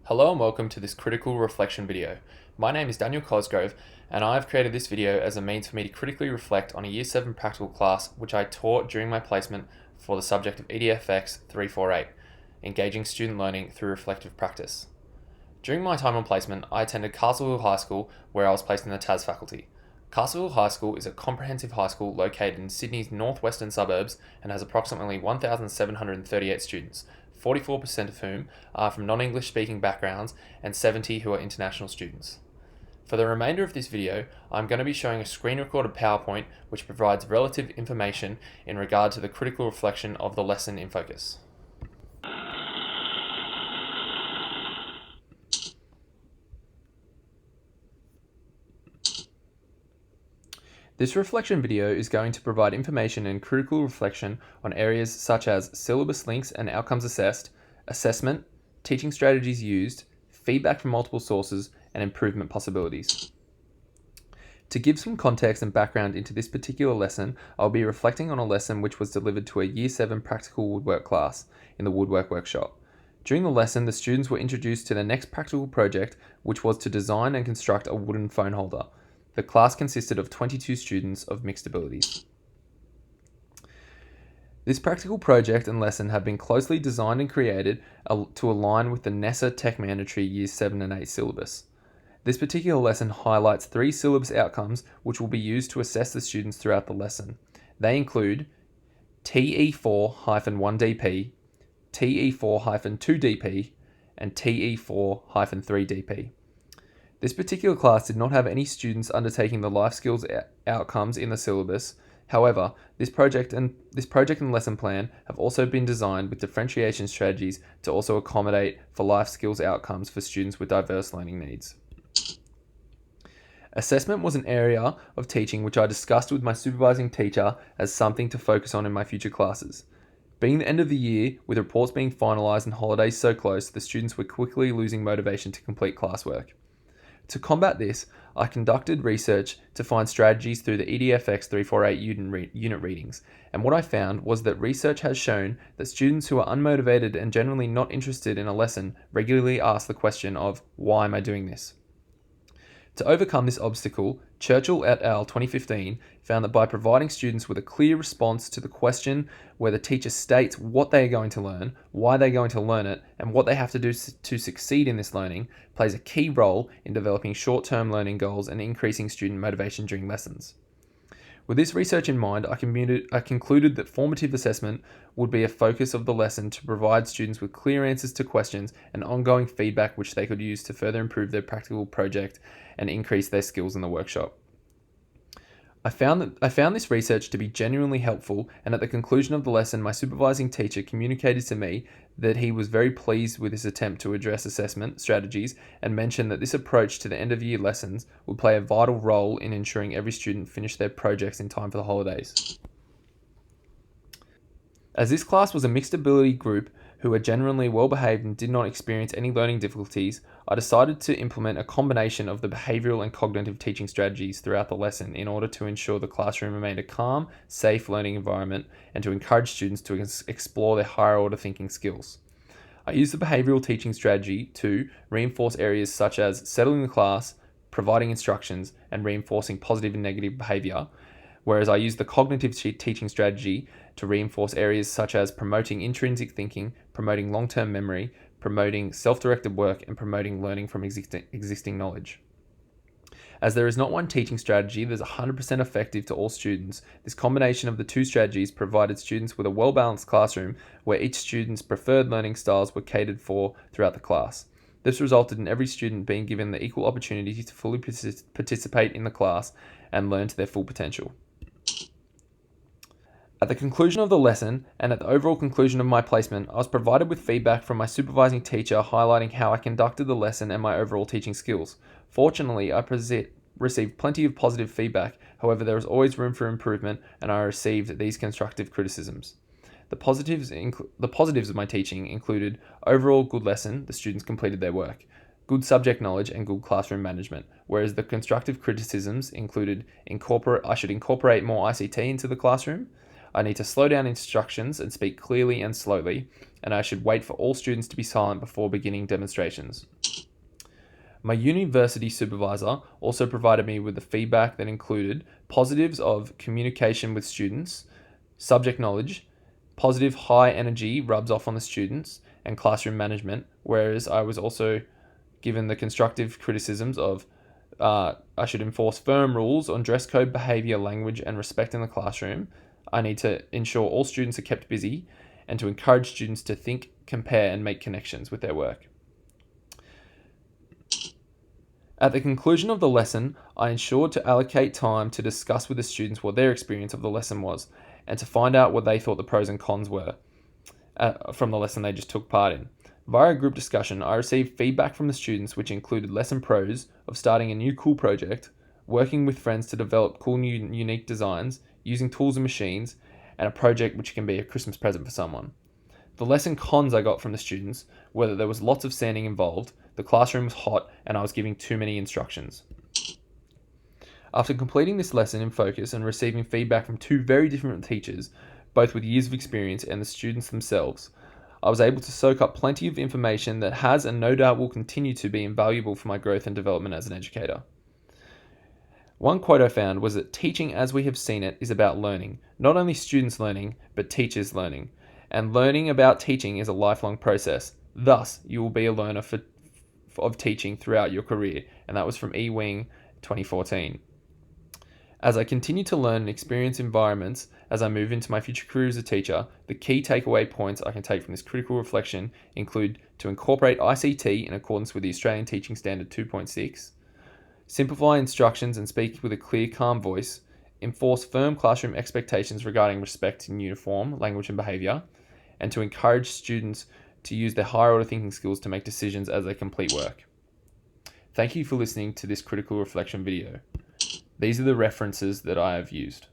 Hello and welcome to this critical reflection video. My name is Daniel Cosgrove and I have created this video as a means for me to critically reflect on a Year 7 practical class which I taught during my placement for the subject of EDFX348, Engaging Student Learning Through Reflective Practice. During my time on placement, I attended Castleville High School where I was placed in the TAS faculty. Castleville High School is a comprehensive high school located in Sydney's northwestern suburbs and has approximately 1,738 students, 44% of whom are from non-English speaking backgrounds and 70 who are international students. For the remainder of this video, I'm going to be showing a screen recorded PowerPoint which provides relative information in regard to the critical reflection of the lesson in focus. This reflection video is going to provide information and critical reflection on areas such as syllabus links and outcomes assessed, assessment, teaching strategies used, feedback from multiple sources, and improvement possibilities. To give some context and background into this particular lesson, I'll be reflecting on a lesson which was delivered to a Year 7 practical woodwork class in the woodwork workshop. During the lesson, the students were introduced to the next practical project, which was to design and construct a wooden phone holder. The class consisted of 22 students of mixed abilities. This practical project and lesson have been closely designed and created to align with the NESA Tech Mandatory Years 7 and 8 syllabus. This particular lesson highlights 3 syllabus outcomes which will be used to assess the students throughout the lesson. They include TE4-1DP, TE4-2DP, and TE4-3DP. This particular class did not have any students undertaking the life skills outcomes in the syllabus. However, this project and lesson plan have also been designed with differentiation strategies to also accommodate for life skills outcomes for students with diverse learning needs. Assessment was an area of teaching which I discussed with my supervising teacher as something to focus on in my future classes. Being the end of the year, with reports being finalised and holidays so close, the students were quickly losing motivation to complete classwork. To combat this, I conducted research to find strategies through the EDFX348 unit readings, and what I found was that research has shown that students who are unmotivated and generally not interested in a lesson regularly ask the question of, why am I doing this? To overcome this obstacle, Churchill et al. 2015 found that by providing students with a clear response to the question where the teacher states what they are going to learn, why they're going to learn it, and what they have to do to succeed in this learning, plays a key role in developing short-term learning goals and increasing student motivation during lessons. With this research in mind, I concluded that formative assessment would be a focus of the lesson to provide students with clear answers to questions and ongoing feedback which they could use to further improve their practical project and increase their skills in the workshop. I found this research to be genuinely helpful, and at the conclusion of the lesson, my supervising teacher communicated to me that he was very pleased with this attempt to address assessment strategies and mentioned that this approach to the end of year lessons would play a vital role in ensuring every student finished their projects in time for the holidays. As this class was a mixed ability group who were generally well behaved and did not experience any learning difficulties, I decided to implement a combination of the behavioral and cognitive teaching strategies throughout the lesson in order to ensure the classroom remained a calm, safe learning environment and to encourage students to explore their higher order thinking skills. I used the behavioral teaching strategy to reinforce areas such as settling the class, providing instructions, and reinforcing positive and negative behavior, whereas I used the cognitive teaching strategy to reinforce areas such as promoting intrinsic thinking, promoting long-term memory, promoting self-directed work, and promoting learning from existing knowledge. As there is not one teaching strategy that is 100% effective to all students, this combination of the two strategies provided students with a well-balanced classroom where each student's preferred learning styles were catered for throughout the class. This resulted in every student being given the equal opportunity to fully participate in the class and learn to their full potential. At the conclusion of the lesson, and at the overall conclusion of my placement, I was provided with feedback from my supervising teacher highlighting how I conducted the lesson and my overall teaching skills. Fortunately, I received plenty of positive feedback, however there is always room for improvement and I received these constructive criticisms. The positives of my teaching included overall good lesson, the students completed their work, good subject knowledge and good classroom management, whereas the constructive criticisms included I should incorporate more ICT into the classroom, I need to slow down instructions and speak clearly and slowly, and I should wait for all students to be silent before beginning demonstrations. My university supervisor also provided me with the feedback that included positives of communication with students, subject knowledge, positive high energy rubs off on the students, and classroom management, whereas I was also given the constructive criticisms of I should enforce firm rules on dress code, behaviour, language, and respect in the classroom. I need to ensure all students are kept busy and to encourage students to think, compare, and make connections with their work. At the conclusion of the lesson, I ensured to allocate time to discuss with the students what their experience of the lesson was and to find out what they thought the pros and cons were from the lesson they just took part in. Via a group discussion, I received feedback from the students which included lesson pros of starting a new cool project, working with friends to develop cool new unique designs, using tools and machines, and a project which can be a Christmas present for someone. The lesson cons I got from the students were that there was lots of sanding involved, the classroom was hot, and I was giving too many instructions. After completing this lesson in focus and receiving feedback from two very different teachers, both with years of experience, and the students themselves, I was able to soak up plenty of information that has and no doubt will continue to be invaluable for my growth and development as an educator. One quote I found was that teaching as we have seen it is about learning, not only students learning, but teachers learning. And learning about teaching is a lifelong process. Thus, you will be a learner of teaching throughout your career. And that was from E-Wing 2014. As I continue to learn and experience environments as I move into my future career as a teacher, the key takeaway points I can take from this critical reflection include to incorporate ICT in accordance with the Australian Teaching Standard 2.6, simplify instructions and speak with a clear, calm voice, enforce firm classroom expectations regarding respect in uniform, language and behaviour, and to encourage students to use their higher order thinking skills to make decisions as they complete work. Thank you for listening to this critical reflection video. These are the references that I have used.